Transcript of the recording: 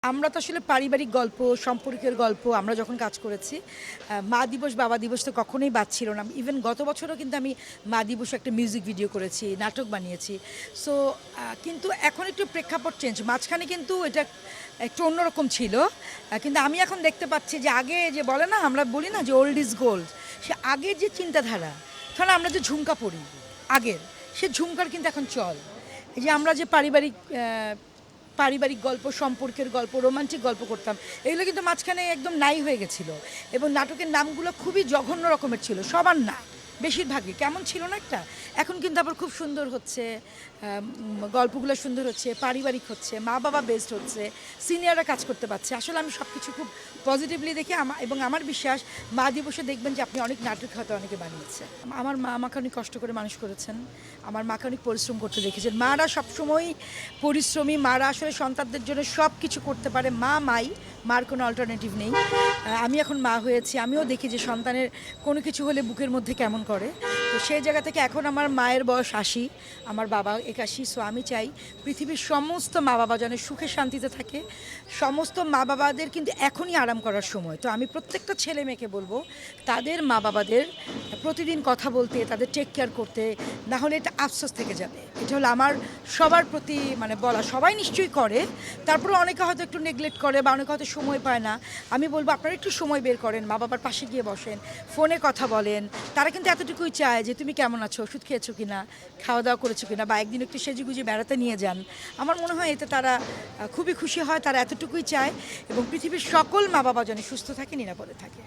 আমরা তো আসলে পারিবারিক গল্প, সম্পর্কের গল্প আমরা যখন কাজ করেছি, মা দিবস, বাবা দিবস তো কখনোই বাদ ছিল না। ইভেন গত বছরও কিন্তু আমি মা দিবসে একটা মিউজিক ভিডিও করেছি, নাটক বানিয়েছি। সো কিন্তু এখন একটু প্রেক্ষাপট চেঞ্জ। মাঝখানে কিন্তু এটা একটু অন্যরকম ছিল। কিন্তু আমি এখন দেখতে পাচ্ছি যে আগে যে বলে না, আমরা বলি না যে ওল্ড ইজ গোল্ড, সে আগের যে চিন্তাধারা, কারণ আমরা যে ঝুমকা পড়ি আগের, সে ঝুমকার কিন্তু এখন চল। এই যে আমরা যে পারিবারিক গল্প, সম্পর্কের গল্প, রোমান্টিক গল্প করতাম, এগুলো কিন্তু মাঝখানে একদম নাই হয়ে গেছিলো। এবং নাটকের নামগুলো খুবই জঘন্য রকমের ছিল, সবার না, বেশিরভাগই কেমন ছিল না একটা। এখন কিন্তু আবার খুব সুন্দর হচ্ছে, গল্পগুলো সুন্দর হচ্ছে, পারিবারিক হচ্ছে, মা বাবা বেসড হচ্ছে, সিনিয়ররা কাজ করতে পারছে। আসলে আমি সব কিছু খুব পজিটিভলি দেখি। এবং আমার বিশ্বাস মা দিবসে দেখবেন যে আপনি অনেক নাটক হয়তো অনেকে বানিয়েছে। আমার মা আমাকে অনেক কষ্ট করে মানুষ করেছেন, আমার মাকে অনেক পরিশ্রম করতে দেখেছেন। মারা সবসময় পরিশ্রমী, মারা আসলে সন্তানদের জন্য সব কিছু করতে পারে। মার কোনো অল্টারনেটিভ নেই। আমি এখন মা হয়েছি, আমিও দেখি যে সন্তানের কোনো কিছু হলে বুকের মধ্যে কেমন করে। তো সেই জায়গা থেকে এখন আমার মায়ের বয়স ৮০, আমার বাবা ৮১। সো আমি চাই পৃথিবীর সমস্ত মা বাবা যেন সুখে শান্তিতে থাকে। সমস্ত মা বাবাদের কিন্তু এখনই আরাম করার সময়। তো আমি প্রত্যেকটা ছেলে মেয়েকে বলবো তাদের মা বাবাদের প্রতিদিন কথা বলতে, তাদের টেক কেয়ার করতে, না হলে এটা আফসোস থেকে যাবে। এটা হলো আমার সবার প্রতি বলা। সবাই নিশ্চয়ই করে, তারপরে অনেকে হয়তো একটু নেগলেক্ট করে বা অনেকে হয়তো সময় পায় না। আমি বলবো আপনারা একটু সময় বের করেন, মা বাবার পাশে গিয়ে বসেন, ফোনে কথা বলেন। তারা কিন্তু এতটুকুই চায় যে তুমি কেমন আছো, ওষুধ খেয়েছো কিনা, খাওয়া দাওয়া করেছো কিনা, বা একদিন একটু সেজেগুজে বেড়াতে নিয়ে যান। আমার মনে হয় এতে তারা খুবই খুশি হয়। তারা এতটুকুই চায়। এবং পৃথিবীর সকল মা বাবা যেন সুস্থ থাকে, নিরাপদে থাকে।